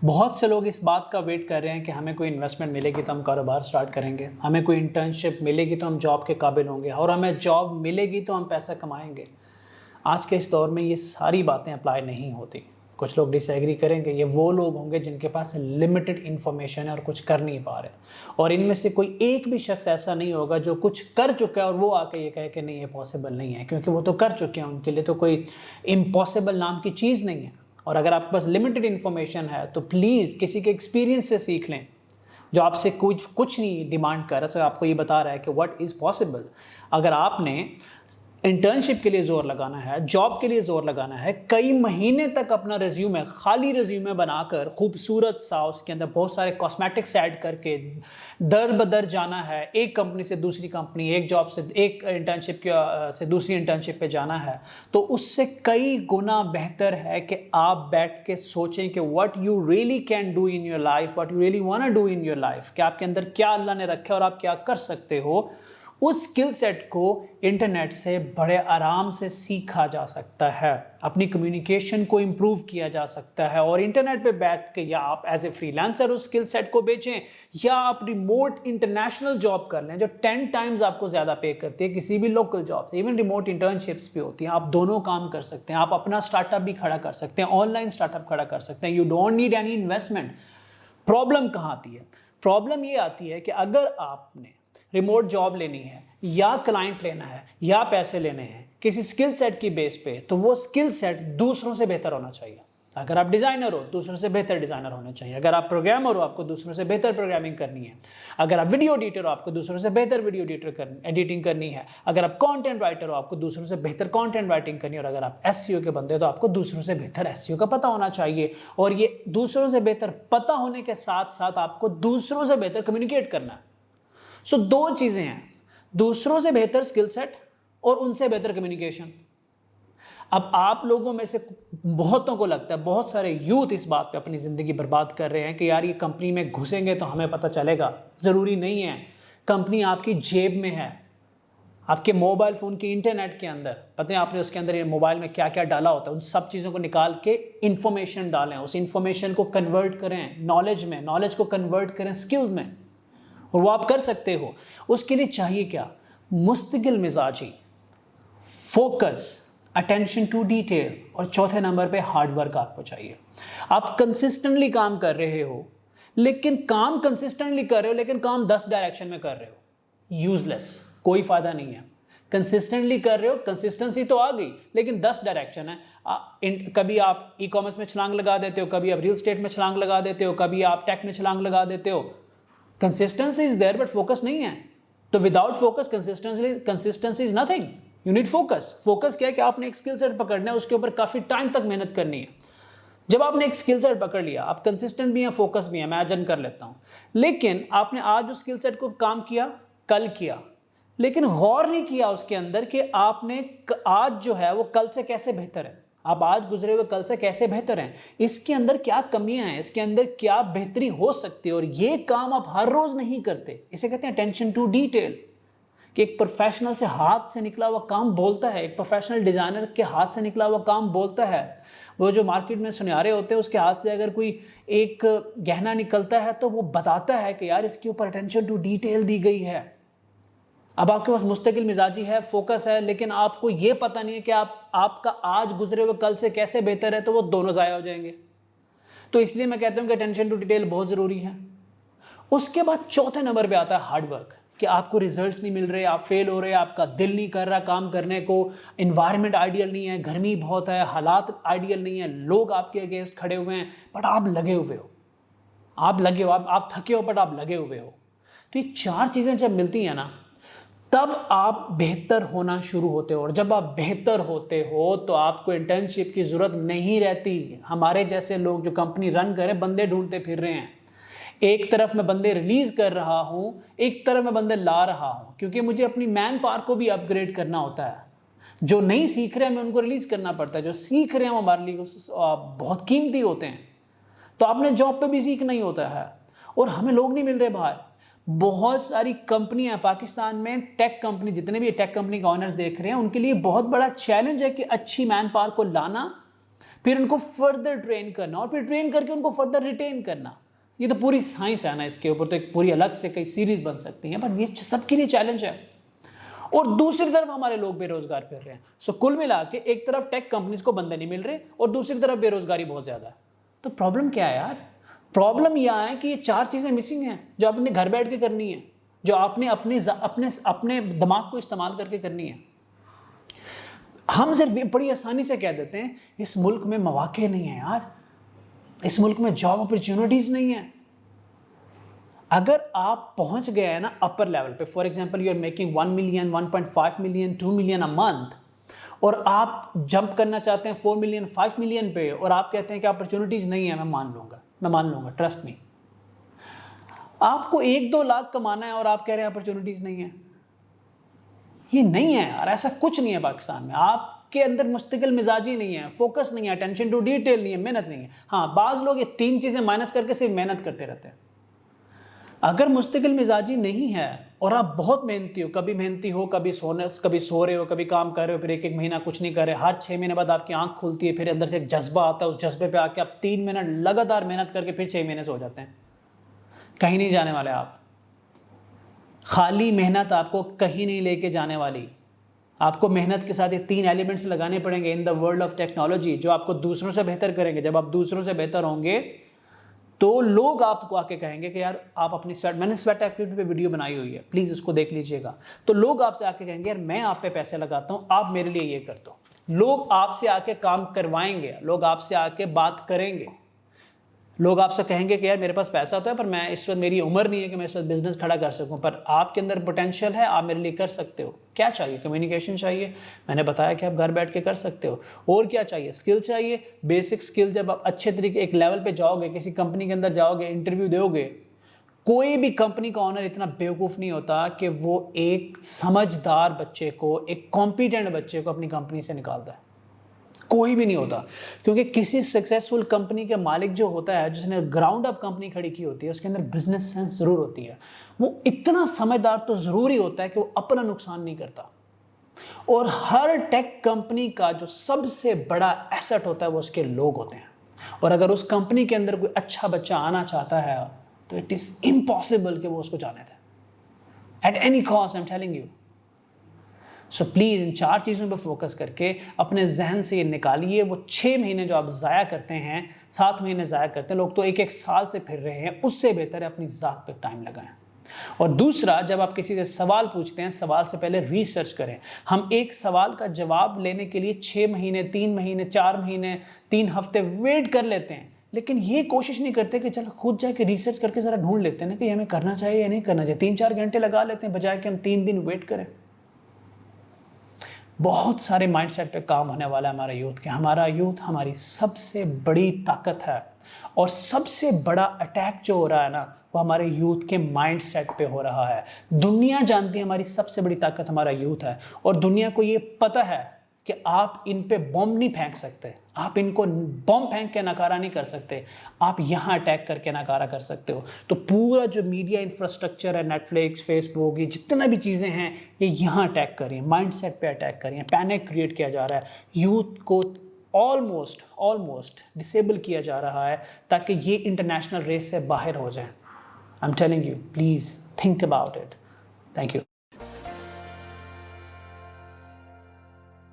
बहुत से लोग इस बात का वेट कर रहे हैं कि हमें कोई इन्वेस्टमेंट मिलेगी तो हम कारोबार स्टार्ट करेंगे, हमें कोई इंटर्नशिप मिलेगी तो हम जॉब के काबिल होंगे, और हमें जॉब मिलेगी तो हम पैसा कमाएंगे। आज के इस दौर में ये सारी बातें अप्लाई नहीं होती। कुछ लोग डिसएग्री करेंगे, ये वो लोग होंगे जिनके पास लिमिटेड इन्फॉर्मेशन है और कुछ कर नहीं पा रहे। और इनमें से कोई एक भी शख्स ऐसा नहीं होगा जो कुछ कर चुका है और वो आके ये कहे कि नहीं ये पॉसिबल नहीं है, क्योंकि वो तो कर चुके हैं। उनके लिए तो कोई इम्पॉसिबल नाम की चीज़ नहीं है। और अगर आपके पास लिमिटेड इन्फॉर्मेशन है तो प्लीज़ किसी के एक्सपीरियंस से सीख लें, जो आपसे कुछ नहीं डिमांड कर रहा है, तो आपको ये बता रहा है कि व्हाट इज़ पॉसिबल। अगर आपने इंटर्नशिप के लिए ज़ोर लगाना है, जॉब के लिए ज़ोर लगाना है, कई महीने तक अपना रिज्यूमे, खाली रिज्यूमे बनाकर खूबसूरत सा, उसके अंदर बहुत सारे कॉस्मेटिक्स ऐड करके दर बदर जाना है, एक कंपनी से दूसरी कंपनी, एक जॉब से एक इंटर्नशिप से दूसरी इंटर्नशिप पे जाना है, तो उससे कई गुना बेहतर है कि आप बैठ के सोचें कि what you really can do in your life, what you really want to do in your life, कि आपके अंदर क्या अल्लाह ने रखा है और आप क्या कर सकते हो। उस स्किल सेट को इंटरनेट से बड़े आराम से सीखा जा सकता है, अपनी कम्युनिकेशन को इम्प्रूव किया जा सकता है। और इंटरनेट पे बैठ के या आप एज ए फ्रीलांसर उस स्किल सेट को बेचें, या आप रिमोट इंटरनेशनल जॉब कर लें जो 10 टाइम्स आपको ज़्यादा पे करती है किसी भी लोकल जॉब से। इवन रिमोट इंटर्नशिप्स भी होती हैं, आप दोनों काम कर सकते हैं। आप अपना स्टार्टअप भी खड़ा कर सकते हैं, ऑनलाइन स्टार्टअप खड़ा कर सकते हैं। You don't need any investment. Problem कहाँ आती है? प्रॉब्लम ये आती है कि अगर आपने रिमोट जॉब लेनी है, या क्लाइंट लेना है, या पैसे लेने हैं किसी स्किल सेट की बेस पे, तो वो स्किल सेट दूसरों से बेहतर होना चाहिए। अगर आप डिज़ाइनर हो, दूसरों से बेहतर डिज़ाइनर होना चाहिए। अगर आप प्रोग्रामर हो, आपको दूसरों से बेहतर प्रोग्रामिंग करनी है। अगर आप वीडियो एडिटर हो, आपको दूसरों से बेहतर वीडियो एडिटिंग करनी है। अगर आप कंटेंट राइटर हो, आपको दूसरों से बेहतर कंटेंट राइटिंग करनी है। और अगर आप एसईओ के बंदे हो तो आपको दूसरों से बेहतर एसईओ का पता होना चाहिए। और ये दूसरों से बेहतर पता होने के साथ साथ आपको दूसरों से बेहतर कम्युनिकेट करना है। सो दो चीज़ें हैं, दूसरों से बेहतर स्किल सेट और उनसे बेहतर कम्युनिकेशन। अब आप लोगों में से बहुतों को लगता है, बहुत सारे यूथ इस बात पे अपनी ज़िंदगी बर्बाद कर रहे हैं कि यार ये कंपनी में घुसेंगे तो हमें पता चलेगा। ज़रूरी नहीं है। कंपनी आपकी जेब में है, आपके मोबाइल फ़ोन के इंटरनेट के अंदर। पता है आपने उसके अंदर ये मोबाइल में क्या क्या डाला होता है, उन सब चीज़ों को निकाल के इंफॉर्मेशन डालें, उस इंफॉर्मेशन को कन्वर्ट करें नॉलेज में, नॉलेज को कन्वर्ट करें स्किल्स में, और वो आप कर सकते हो। उसके लिए चाहिए क्या? मुस्तकिल मिजाजी, फोकस, अटेंशन टू डिटेल, और चौथे नंबर पे हार्डवर्क आपको चाहिए। आप कंसिस्टेंटली काम कर रहे हो, लेकिन काम 10 डायरेक्शन में कर रहे हो, यूजलेस, कोई फायदा नहीं है। कंसिस्टेंटली कर रहे हो, कंसिस्टेंसी तो आ गई, लेकिन 10 डायरेक्शन है। कभी आप ई कॉमर्स में छलांग लगा देते हो, कभी आप रियल स्टेट में छलांग लगा देते हो, कभी आप टेक में छलांग लगा देते हो। Consistency is there but focus नहीं है। तो without focus consistency is nothing. You need focus. Focus क्या है कि आपने एक स्किल सेट पकड़ना है, उसके ऊपर काफी टाइम तक मेहनत करनी है। जब आपने एक स्किल सेट पकड़ लिया, आप कंसिस्टेंट भी हैं, फोकस भी हैं, मैं इमेजिन कर लेता हूं, लेकिन आपने आज उस स्किल सेट को काम किया, कल किया, लेकिन गौर नहीं किया उसके अंदर कि आपने आज जो है वो कल से कैसे बेहतर है, आप आज गुजरे हुए कल से कैसे बेहतर हैं, इसके अंदर क्या कमियां हैं, इसके अंदर क्या बेहतरी हो सकती है। और ये काम आप हर रोज नहीं करते। इसे कहते हैं अटेंशन टू डिटेल, कि एक प्रोफेशनल से हाथ से निकला हुआ काम बोलता है, एक प्रोफेशनल डिजाइनर के हाथ से निकला हुआ काम बोलता है। वो जो मार्केट में सुनियारे होते हैं, उसके हाथ से अगर कोई एक गहना निकलता है तो वो बताता है कि यार इसके ऊपर अटेंशन टू डिटेल दी गई है। अब आपके पास मुस्तकिल मिजाजी है, फोकस है, लेकिन आपको ये पता नहीं है कि आपका आज गुजरे हुए कल से कैसे बेहतर है, तो वो दोनों ज़ाया हो जाएंगे। तो इसलिए मैं कहता हूं कि अटेंशन टू डिटेल बहुत ज़रूरी है। उसके बाद चौथे नंबर पे आता है हार्डवर्क, कि आपको रिजल्ट्स नहीं मिल रहे, आप फेल हो रहे, आपका दिल नहीं कर रहा काम करने को, इन्वायरमेंट आइडियल नहीं है, गर्मी बहुत है, हालात आइडियल नहीं है, लोग आपके अगेंस्ट खड़े हुए हैं, बट आप लगे हुए हो, आप थके हो बट आप लगे हुए हो। तो ये चार चीज़ें जब मिलती हैं ना, तब आप बेहतर होना शुरू होते हो। और जब आप बेहतर होते हो तो आपको इंटर्नशिप की ज़रूरत नहीं रहती। हमारे जैसे लोग जो कंपनी रन करें, बंदे ढूंढते फिर रहे हैं। एक तरफ मैं बंदे रिलीज कर रहा हूं, एक तरफ मैं बंदे ला रहा हूं, क्योंकि मुझे अपनी मैन पावर को भी अपग्रेड करना होता है। जो नहीं सीख रहे हैं, मैं उनको रिलीज करना पड़ता है। जो सीख रहे हैं वो हमारे लिए बहुत कीमती होते हैं। तो आपने जॉब पे भी सीखना ही होता है, और हमें लोग नहीं मिल रहे बाहर। बहुत सारी कंपनियां पाकिस्तान में, टेक कंपनी, जितने भी टेक कंपनी के ऑनर्स देख रहे हैं, उनके लिए बहुत बड़ा चैलेंज है कि अच्छी मैन पावर को लाना फिर उनको फर्दर ट्रेन करना और फिर ट्रेन करके उनको फर्दर रिटेन करना। ये तो पूरी साइंस है ना, इसके ऊपर तो एक पूरी अलग से कई सीरीज बन सकती हैं, बट ये सबके लिए चैलेंज है। और दूसरी तरफ हमारे लोग बेरोजगार फिर रहे हैं। सो कुल मिला के एक तरफ टेक कंपनीज को बंदे नहीं मिल रहे और दूसरी तरफ बेरोजगारी बहुत ज्यादा है। तो प्रॉब्लम क्या है यार? प्रॉब्लम यह है कि ये 4 चीजें मिसिंग हैं जो आपने घर बैठ के करनी है, जो आपने अपने दिमाग को इस्तेमाल करके करनी है। हम सिर्फ बड़ी आसानी से कह देते हैं इस मुल्क में मौके नहीं है यार, इस मुल्क में जॉब अपॉर्चुनिटीज नहीं है। अगर आप पहुंच गए हैं ना अपर लेवल पे, for example you are making 1 million, 1.5 million, 2 million a month, और आप जंप करना चाहते हैं 4 मिलियन, 5 मिलियन पे, और आप कहते हैं कि अपॉर्चुनिटीज नहीं है, मैं मान लूंगा, ट्रस्ट मी। आपको 1-2 लाख कमाना है और आप कह रहे हैं अपॉर्चुनिटीज नहीं है। ये नहीं है यार, ऐसा कुछ नहीं है पाकिस्तान में। आपके अंदर मुस्तकिल मिजाजी नहीं है, फोकस नहीं है, अटेंशन टू डिटेल नहीं है, मेहनत नहीं है। हाँ, बाज लोग ये 3 चीजें माइनस करके सिर्फ मेहनत करते रहते हैं। अगर मुस्तकिल मिजाजी नहीं है और आप बहुत मेहनती हो, कभी मेहनती हो, कभी सो रहे हो, कभी काम कर रहे हो, फिर 1-1 महीना कुछ नहीं कर रहे, हर 6 महीने बाद आपकी आंख खुलती है, फिर अंदर से एक जज्बा आता है, उस जज्बे पे आके आप 3 मिनट लगातार मेहनत करके फिर 6 महीने सो जाते हैं। कहीं नहीं जाने वाले आप। खाली मेहनत आपको कहीं नहीं लेके जाने वाली। आपको मेहनत के साथ ये 3 एलिमेंट्स लगाने पड़ेंगे in the world of technology, जो आपको दूसरों से बेहतर करेंगे। जब आप दूसरों से बेहतर होंगे तो लोग आपको आके कहेंगे कि यार आप अपनी मैंने स्वेट एक्टिविटी पे वीडियो बनाई हुई है, प्लीज उसको देख लीजिएगा। तो लोग आपसे आके कहेंगे यार मैं आप पे पैसे लगाता हूं, आप मेरे लिए ये कर दो। लोग आपसे आके काम करवाएंगे, लोग आपसे आके बात करेंगे, लोग आपसे कहेंगे कि यार मेरे पास पैसा तो है पर मैं इस वक्त, मेरी उम्र नहीं है कि मैं इस वक्त बिजनेस खड़ा कर सकूं, पर आपके अंदर पोटेंशियल है, आप मेरे लिए कर सकते हो। क्या चाहिए? कम्युनिकेशन चाहिए, मैंने बताया कि आप घर बैठ के कर सकते हो। और क्या चाहिए? स्किल चाहिए, बेसिक स्किल। जब आप अच्छे तरीके एक लेवल पे जाओगे, किसी कंपनी के अंदर जाओगे, इंटरव्यू दोगे, कोई भी कंपनी का ओनर इतना बेवकूफ़ नहीं होता कि वो एक समझदार बच्चे को, एक कॉम्पिटेंट बच्चे को अपनी कंपनी से निकालता है। कोई भी नहीं होता, क्योंकि किसी सक्सेसफुल कंपनी के मालिक जो होता है, जिसने ग्राउंड अप कंपनी खड़ी की होती है, उसके अंदर बिजनेस सेंस जरूर होती है। वो इतना समझदार तो जरूरी होता है कि वो अपना नुकसान नहीं करता। और हर टेक कंपनी का जो सबसे बड़ा एसेट होता है वो उसके लोग होते हैं। और अगर उस कंपनी के अंदर कोई अच्छा बच्चा आना चाहता है तो इट इज इम्पॉसिबल कि वो उसको जाने दे at any cost. I am telling you. So please इन 4 चीज़ों पर फोकस करके अपने जहन से ये निकालिए, वो 6 महीने जो आप ज़ाया करते हैं, 7 महीने ज़ाया करते हैं, लोग तो 1-1 साल से फिर रहे हैं, उससे बेहतर है अपनी ज़ात पे टाइम लगाएं। और दूसरा, जब आप किसी से सवाल पूछते हैं, सवाल से पहले रिसर्च करें। हम एक सवाल का जवाब लेने के लिए 6 महीने, 3 महीने, 4 महीने, 3 हफ्ते वेट कर लेते हैं, लेकिन ये कोशिश नहीं करते कि चल खुद जाके रिसर्च करके ज़रा ढूंढ लेते हैं ना कि हमें करना चाहिए या नहीं करना चाहिए। 3-4 घंटे लगा लेते हैं बजाय कि हम 3 दिन वेट करें। बहुत सारे माइंडसेट पे काम होने वाला है हमारा यूथ हमारी सबसे बड़ी ताकत है। और सबसे बड़ा अटैक जो हो रहा है ना, वो हमारे यूथ के माइंडसेट पे हो रहा है। दुनिया जानती है हमारी सबसे बड़ी ताकत हमारा यूथ है, और दुनिया को ये पता है कि आप इन पे बॉम्ब नहीं फेंक सकते, आप इनको बॉम्ब फेंक के नकारा नहीं कर सकते, आप यहाँ अटैक करके नकारा कर सकते हो। तो पूरा जो मीडिया इंफ्रास्ट्रक्चर है, नेटफ्लिक्स, फेसबुक, ये जितना भी चीज़ें हैं, ये यहाँ अटैक कर रही हैं, माइंडसेट पे अटैक कर रही हैं, पैनिक क्रिएट किया जा रहा है, यूथ को ऑलमोस्ट डिसेबल किया जा रहा है ताकि ये इंटरनेशनल रेस से बाहर हो जाए। आई am telling you, please think about it. Thank you.